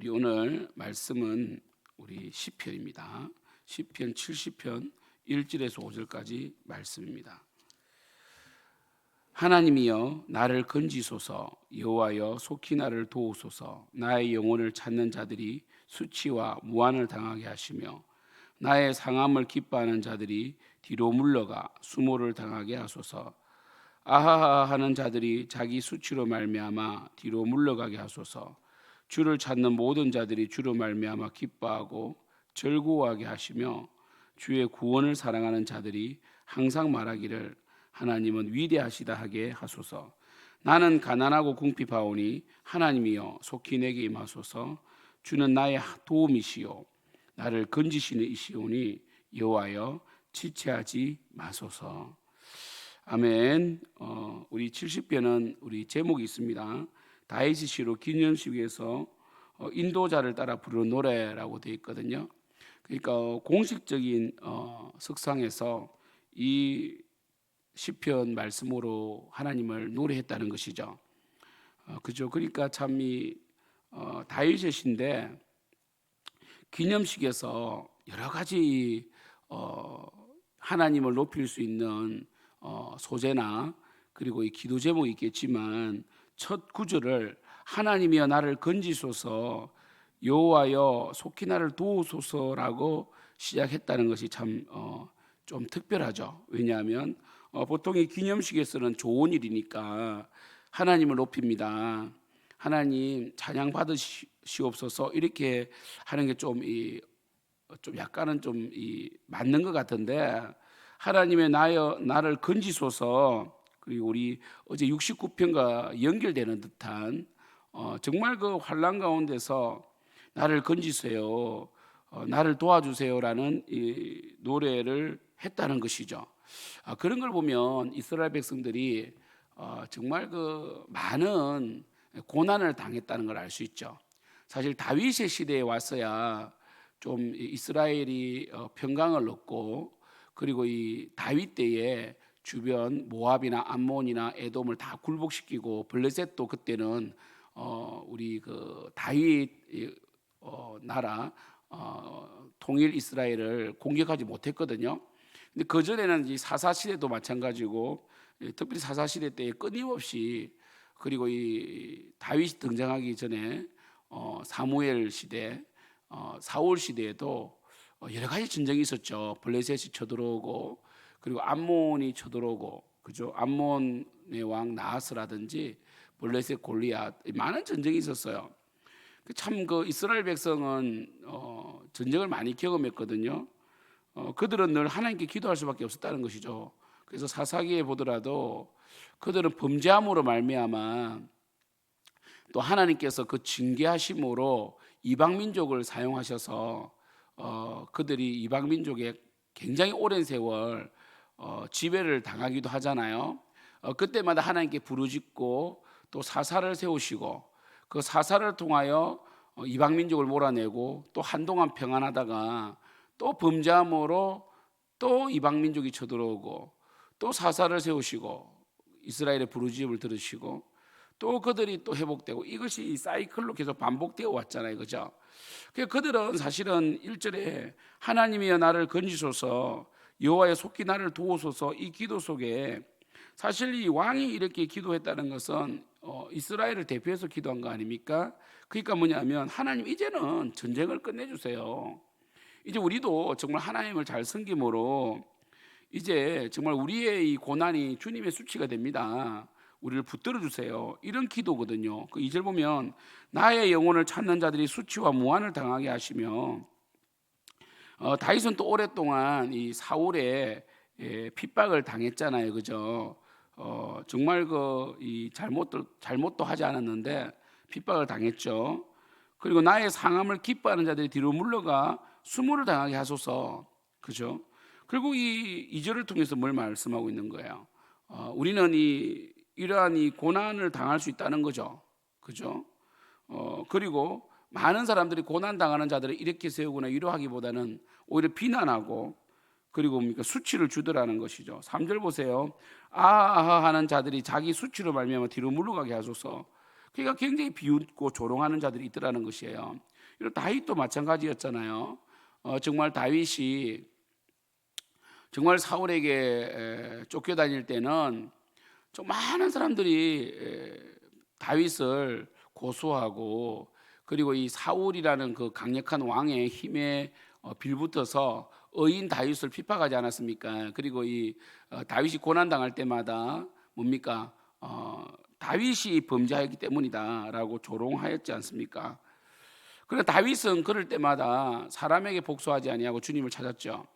우리 오늘 말씀은 우리 시편입니다. 시편 70편 1절에서 5절까지 말씀입니다. 하나님이여 나를 건지소서, 여호와여 속히 나를 도우소서. 나의 영혼을 찾는 자들이 수치와 무한을 당하게 하시며 나의 상함을 기뻐하는 자들이 뒤로 물러가 수모를 당하게 하소서. 아하하 하는 자들이 자기 수치로 말미암아 뒤로 물러가게 하소서. 주를 찾는 모든 자들이 주로 말미암아 기뻐하고 즐거워하게 하시며 주의 구원을 사랑하는 자들이 항상 말하기를 하나님은 위대하시다 하게 하소서. 나는 가난하고 궁핍하오니 하나님이여 속히 내게 임하소서. 주는 나의 도움이시요 나를 건지시는 이시오니 여호와여 지체하지 마소서. 아멘. 우리 70편은 우리 제목이 있습니다. 다윗이 시로 기념식에서 인도자를 따라 부르는 노래라고 되어 있거든요. 그러니까 공식적인 석상에서 이 시편 말씀으로 하나님을 노래했다는 것이죠. 그죠? 그러니까 참 이 다윗의 시인데 기념식에서 여러 가지 하나님을 높일 수 있는 소재나 그리고 이 기도 제목이 있겠지만 첫 구절을 하나님이여 나를 건지소서 여호와여 속히 나를 도우소서라고 시작했다는 것이 참 좀 특별하죠. 왜냐하면 보통 이 기념식에서는 좋은 일이니까 하나님을 높입니다. 하나님 찬양 받으시옵소서 이렇게 하는 게 좀 약간은 좀 맞는 것 같은데 하나님의 나를 건지소서 그리고 우리 어제 69편과 연결되는 듯한 정말 그 환난 가운데서 나를 건지세요, 나를 도와주세요라는 이 노래를 했다는 것이죠. 그런 걸 보면 이스라엘 백성들이 정말 그 많은 고난을 당했다는 걸 알 수 있죠. 사실 다윗의 시대에 왔어야 좀 이스라엘이 평강을 얻고 그리고 이 다윗 때에 주변 모압이나 암몬이나 에돔을 다 굴복시키고 블레셋도 그때는 우리 그 다윗 나라 통일 이스라엘을 공격하지 못했거든요. 근데 그 전에는 이 사사 시대도 마찬가지고 특별히 사사 시대 때에 끊임없이 그리고 이 다윗이 등장하기 전에 사무엘 시대, 사울 시대에도 여러 가지 전쟁이 있었죠. 블레셋이 쳐들어오고 그리고 암몬이 쳐들어오고 그죠? 암몬의 왕 나하스라든지 블레셋 골리앗 많은 전쟁이 있었어요. 참 그 이스라엘 백성은 전쟁을 많이 경험했거든요. 그들은 늘 하나님께 기도할 수밖에 없었다는 것이죠. 그래서 사사기에 보더라도 그들은 범죄함으로 말미암아 또 하나님께서 그 징계하심으로 이방 민족을 사용하셔서 그들이 이방 민족에 굉장히 오랜 세월 지배를 당하기도 하잖아요. 그때마다 하나님께 부르짖고 또 사사를 세우시고 그 사사를 통하여 이방 민족을 몰아내고 또 한동안 평안하다가 또 범죄함으로 또 이방 민족이 쳐들어오고 또 사사를 세우시고 이스라엘의 부르짖음을 들으시고 또 그들이 또 회복되고 이것이 이 사이클로 계속 반복되어 왔잖아요. 그죠? 그들은 사실은 1절에 하나님이여 나를 건지소서 여호와여 속히 나를 도우소서 이 기도 속에 사실 이 왕이 이렇게 기도했다는 것은 이스라엘을 대표해서 기도한 거 아닙니까? 그러니까 뭐냐면 하나님 이제는 전쟁을 끝내주세요. 이제 우리도 정말 하나님을 잘 섬김으로 이제 정말 우리의 이 고난이 주님의 수치가 됩니다. 우리를 붙들어 주세요. 이런 기도거든요. 그 2절 보면 나의 영혼을 찾는 자들이 수치와 무한을 당하게 하시며 다윗은 또 오랫동안 이 사울의 핍박을 당했잖아요. 그죠? 정말 이 잘못도 하지 않았는데 핍박을 당했죠. 그리고 나의 상함을 기뻐하는 자들이 뒤로 물러가 수모를 당하게 하소서. 그죠? 그리고 이 2절을 통해서 뭘 말씀하고 있는 거예요? 우리는 이러한 이 고난을 당할 수 있다는 거죠. 그죠? 그리고 많은 사람들이 고난 당하는 자들을 이렇게 세우거나 위로하기보다는 오히려 비난하고 그리고 수치를 주더라는 것이죠. 3절 보세요. 아하 하는 자들이 자기 수치로 말미암아 뒤로 물러가게 하소서. 그러니까 굉장히 비웃고 조롱하는 자들이 있더라는 것이에요. 이런 다윗도 마찬가지였잖아요. 정말 다윗이 정말 사울에게 쫓겨다닐 때는 좀 많은 사람들이 다윗을 고소하고, 그리고 이 사울이라는 그 강력한 왕의 힘에 빌붙어서 의인 다윗을 핍박하지 않았습니까? 그리고 이 다윗이 고난 당할 때마다 뭡니까? 다윗이 범죄하였기 때문이다라고 조롱하였지 않습니까? 그러나 다윗은 그럴 때마다 사람에게 복수하지 아니하고 주님을 찾았죠.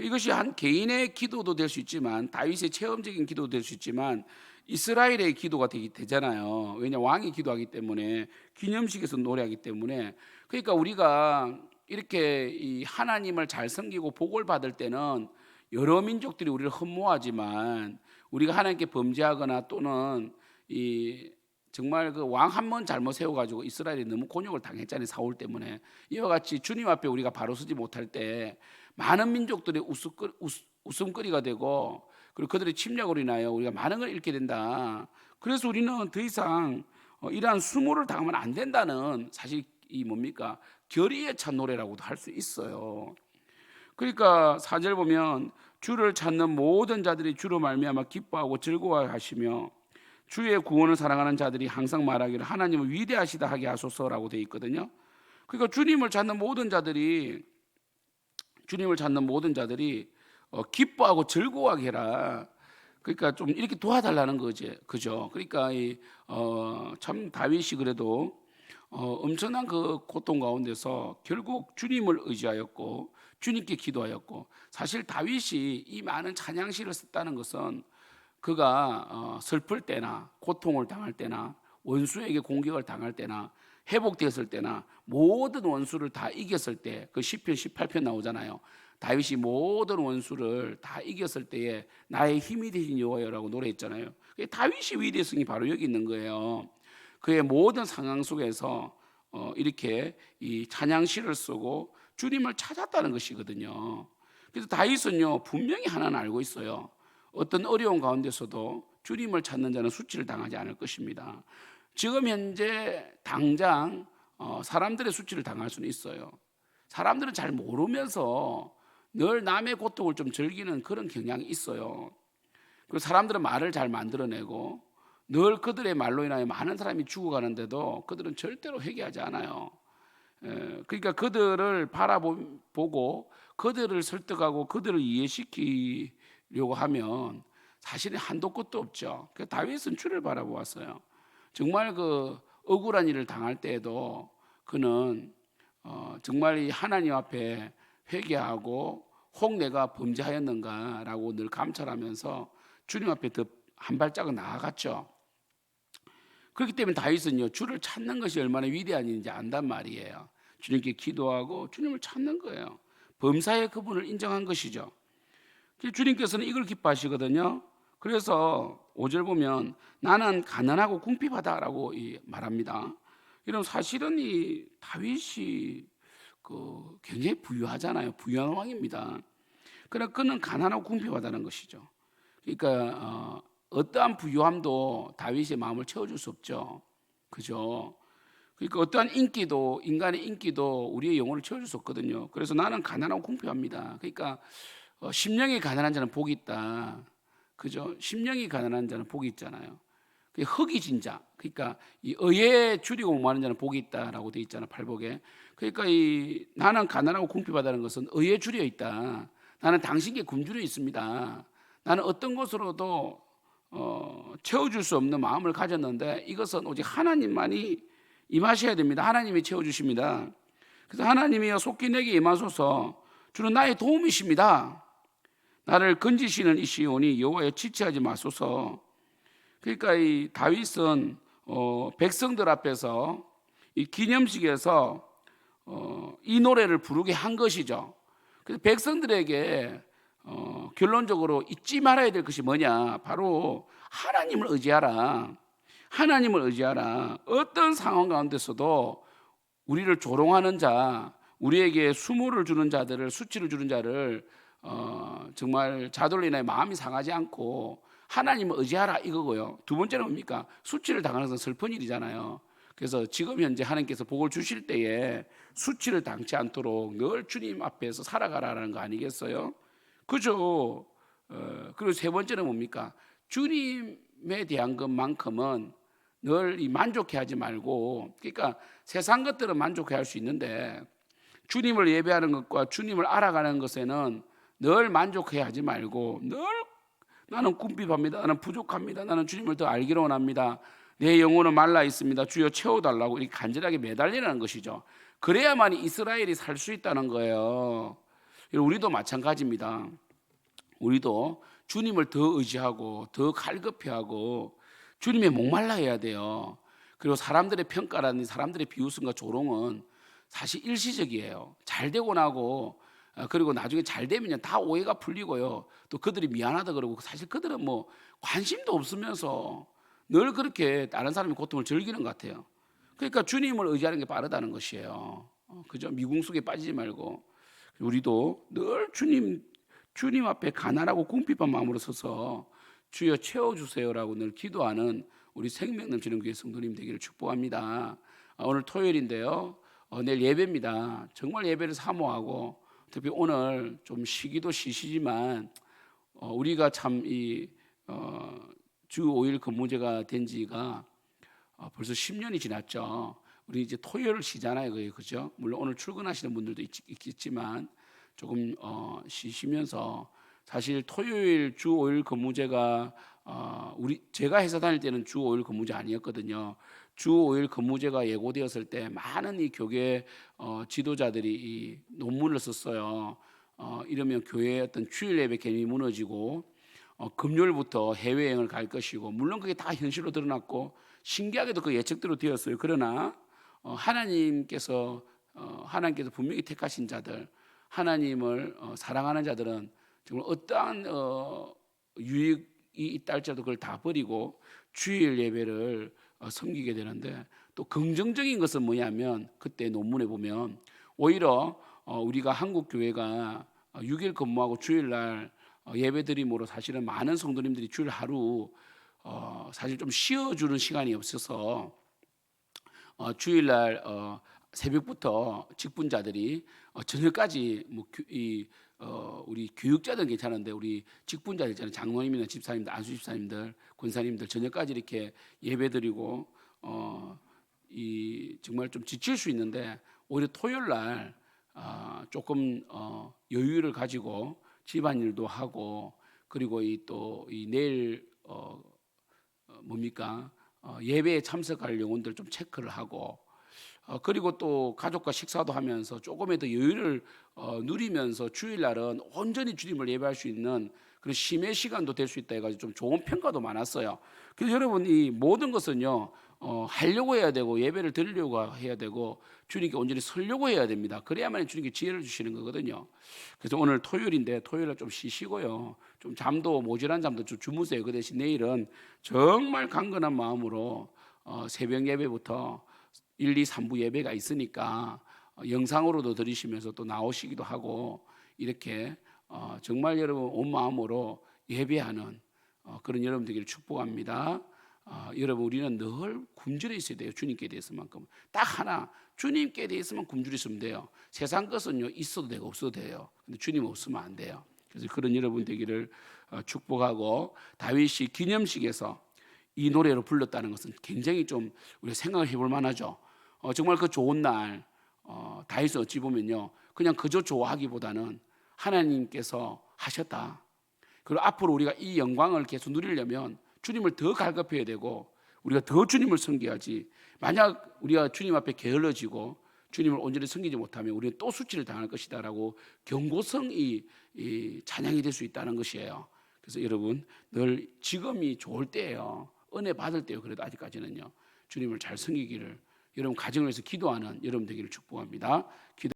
이것이 한 개인의 기도도 될 수 있지만, 다윗의 체험적인 기도도 될 수 있지만, 이스라엘의 기도가 되잖아요. 왜냐, 왕이 기도하기 때문에, 기념식에서 노래하기 때문에. 그러니까 우리가 이렇게 이 하나님을 잘 섬기고 복을 받을 때는 여러 민족들이 우리를 흠모하지만, 우리가 하나님께 범죄하거나 또는 이 정말 그 왕 한 번 잘못 세워가지고 이스라엘이 너무 곤욕을 당했잖아요, 사울 때문에. 이와 같이 주님 앞에 우리가 바로 서지 못할 때 많은 민족들이 웃음거리가 되고, 그리고 그들의 침략으로 인하여 우리가 많은 걸 잃게 된다. 그래서 우리는 더 이상 이러한 수모를 당하면 안 된다는, 사실 이 뭡니까, 결의에 찬 노래라고도 할 수 있어요. 그러니까 4절 보면 주를 찾는 모든 자들이 주로 말미암아 기뻐하고 즐거워하시며 주의 구원을 사랑하는 자들이 항상 말하기를 하나님은 위대하시다 하게 하소서라고 되어 있거든요. 그러니까 주님을 찾는 모든 자들이 기뻐하고 즐거워하게 해라. 그러니까 좀 이렇게 도와달라는 거지, 그죠? 그러니까 참 다윗이 그래도 엄청난 그 고통 가운데서 결국 주님을 의지하였고 주님께 기도하였고, 사실 다윗이 이 많은 찬양시를 썼다는 것은 그가 슬플 때나 고통을 당할 때나 원수에게 공격을 당할 때나 회복되었을 때나 모든 원수를 다 이겼을 때, 그 시편 18편 나오잖아요. 다윗이 모든 원수를 다 이겼을 때에 나의 힘이 되신 여호와여라고 노래했잖아요. 다윗이 위대성이 바로 여기 있는 거예요. 그의 모든 상황 속에서 이렇게 이 찬양시를 쓰고 주님을 찾았다는 것이거든요. 그래서 다윗은요, 분명히 하나는 알고 있어요. 어떤 어려운 가운데서도 주님을 찾는 자는 수치를 당하지 않을 것입니다. 지금 현재 당장 사람들의 수치를 당할 수는 있어요. 사람들은 잘 모르면서 늘 남의 고통을 좀 즐기는 그런 경향이 있어요. 그리고 사람들은 말을 잘 만들어내고 늘 그들의 말로 인하여 많은 사람이 죽어가는데도 그들은 절대로 회개하지 않아요. 그러니까 그들을 바라보고 그들을 설득하고 그들을 이해시키려고 하면 사실은 한도 끝도 없죠. 그 다윗은 주를 바라보았어요. 정말 그 억울한 일을 당할 때에도 그는 정말 이 하나님 앞에 회개하고 혹 내가 범죄하였는가라고 늘 감찰하면서 주님 앞에 더 한 발짝은 나아갔죠. 그렇기 때문에 다윗은요, 주를 찾는 것이 얼마나 위대한 일인지 안단 말이에요. 주님께 기도하고 주님을 찾는 거예요. 범사에 그분을 인정한 것이죠. 주님께서는 이걸 기뻐하시거든요. 그래서 5절 보면 나는 가난하고 궁핍하다라고 말합니다. 이런 사실은 이 다윗이 굉장히 부유하잖아요. 부유한 왕입니다. 그러나 그는 가난하고 궁핍하다는 것이죠. 그러니까 어떠한 부유함도 다윗의 마음을 채워줄 수 없죠. 그죠? 그러니까 어떠한 인기도, 인간의 인기도 우리의 영혼을 채워줄 수 없거든요. 그래서 나는 가난하고 궁핍합니다. 그러니까 심령이 가난한 자는 복이 있다. 그죠? 심령이 가난한 자는 복이 있잖아요. 흑이진 자, 그러니까 이 의에 줄이고 무하는 자는 복이 있다라고 돼 있잖아, 팔복에. 그러니까 나는 가난하고 궁핍하다는 것은 의에 줄여 있다. 나는 당신께 굶주려 있습니다. 나는 어떤 것으로도 채워줄 수 없는 마음을 가졌는데 이것은 오직 하나님만이 임하셔야 됩니다. 하나님이 채워주십니다. 그래서 하나님이여 속히 내게 임하소서. 주는 나의 도움이십니다. 나를 건지시는 이시오니 여호와여 지체하지 마소서. 그러니까 이 다윗은 백성들 앞에서 이 기념식에서 이 노래를 부르게 한 것이죠. 그래서 백성들에게 결론적으로 잊지 말아야 될 것이 뭐냐, 바로 하나님을 의지하라. 하나님을 의지하라. 어떤 상황 가운데서도 우리를 조롱하는 자, 우리에게 수모를 주는 자들을, 수치를 주는 자를 정말 자돌로 인하여 마음이 상하지 않고 하나님을 의지하라 이거고요. 두 번째는 뭡니까? 수치를 당하는 것은 슬픈 일이잖아요. 그래서 지금 현재 하나님께서 복을 주실 때에 수치를 당치 않도록 늘 주님 앞에서 살아가라는 거 아니겠어요? 그죠? 그리고 세 번째는 뭡니까? 주님에 대한 것만큼은 늘 이 만족해하지 말고, 그러니까 세상 것들은 만족해할 수 있는데 주님을 예배하는 것과 주님을 알아가는 것에는 늘 만족해야 하지 말고, 늘 나는 궁핍합니다, 나는 부족합니다, 나는 주님을 더 알기를 원합니다, 내 영혼은 말라 있습니다, 주여 채워달라고 이렇게 간절하게 매달리는 것이죠. 그래야만 이스라엘이 살 수 있다는 거예요. 우리도 마찬가지입니다. 우리도 주님을 더 의지하고 더 갈급해하고 주님의 목말라 해야 돼요. 그리고 사람들의 평가라는 사람들의 비웃음과 조롱은 사실 일시적이에요. 잘 되고 나고 그리고 나중에 잘 되면 다 오해가 풀리고요. 또 그들이 미안하다 그러고 사실 그들은 뭐 관심도 없으면서 늘 그렇게 다른 사람의 고통을 즐기는 것 같아요. 그러니까 주님을 의지하는 게 빠르다는 것이에요. 그죠? 미궁속에 빠지지 말고 우리도 늘 주님 앞에 가난하고 궁핍한 마음으로 서서 주여 채워주세요라고 늘 기도하는 우리 생명 넘치는 교회 성도님 되기를 축복합니다. 오늘 토요일인데요. 내일 예배입니다. 정말 예배를 사모하고 특히 오늘 좀 쉬기도 쉬시지만 우리가 참 이 주 5일 근무제가 된 지가 벌써 10년이 지났죠. 우리 이제 토요일을 쉬잖아요, 그죠? 물론 오늘 출근하시는 분들도 있겠지만 조금 쉬시면서 사실 토요일 주 5일 근무제가 제가 회사 다닐 때는 주 5일 근무제 아니었거든요. 주 5일 근무제가 예고되었을 때 많은 이 교계 지도자들이 이 논문을 썼어요. 이러면 교회의 어떤 주일 예배 개념이 무너지고 금요일부터 해외여행을 갈 것이고, 물론 그게 다 현실로 드러났고 신기하게도 그 예측대로 되었어요. 그러나 하나님께서 분명히 택하신 자들, 하나님을 사랑하는 자들은 정말 어떠한 유익이 있다 할지라도 그걸 다 버리고 주일 예배를 섬기게 되는데, 또 긍정적인 것은 뭐냐면 그때 논문에 보면 오히려 우리가 한국 교회가 6일 근무하고 주일날 예배드림으로 사실은 많은 성도님들이 주일 하루 사실 좀 쉬어주는 시간이 없어서 주일날 새벽부터 직분자들이 저녁까지 우리 교육자들은 괜찮은데 우리 직분자들 있잖아요. 장로님이나 집사님들, 안수 집사님들, 권사님들 저녁까지 이렇게 예배드리고 정말 좀 지칠 수 있는데, 오히려 토요일날 조금 여유를 가지고 집안일도 하고, 그리고 이 내일 예배에 참석할 영혼들 좀 체크를 하고, 그리고 또 가족과 식사도 하면서 조금의 더 여유를 누리면서 주일날은 온전히 주님을 예배할 수 있는 그런 심의 시간도 될 수 있다 해가지고 좀 좋은 평가도 많았어요. 그래서 여러분, 이 모든 것은요 하려고 해야 되고 예배를 드리려고 해야 되고 주님께 온전히 서려고 해야 됩니다. 그래야만 주님께 지혜를 주시는 거거든요. 그래서 오늘 토요일인데 토요일에 좀 쉬시고요, 좀 잠도 모자란 잠도 좀 주무세요. 그 대신 내일은 정말 강건한 마음으로 새벽 예배부터 1, 2, 3부 예배가 있으니까 영상으로도 들으시면서 또 나오시기도 하고 이렇게 정말 여러분 온 마음으로 예배하는 그런 여러분 되기를 축복합니다. 여러분, 우리는 늘 굶주려 있어야 돼요. 주님께 대해서만큼 딱 하나, 주님께 대해서만 굶주려 있으면 돼요. 세상 것은요 있어도 되고 없어도 돼요. 근데 주님 없으면 안 돼요. 그래서 그런 여러분 되기를 축복하고, 다윗이 기념식에서 이 노래로 불렀다는 것은 굉장히 좀 우리가 생각을 해볼 만하죠. 정말 그 좋은 날 다윗은 어찌 보면요 그냥 그저 좋아하기보다는 하나님께서 하셨다, 그리고 앞으로 우리가 이 영광을 계속 누리려면 주님을 더 갈급해야 되고 우리가 더 주님을 섬겨야지, 만약 우리가 주님 앞에 게을러지고 주님을 온전히 섬기지 못하면 우리는 또 수치를 당할 것이다라고 경고성이 찬양이 될 수 있다는 것이에요. 그래서 여러분, 늘 지금이 좋을 때예요. 은혜 받을 때요. 그래도 아직까지는요 주님을 잘 섬기기를, 여러분 가정을 위해서 기도하는 여러분 되기를 축복합니다.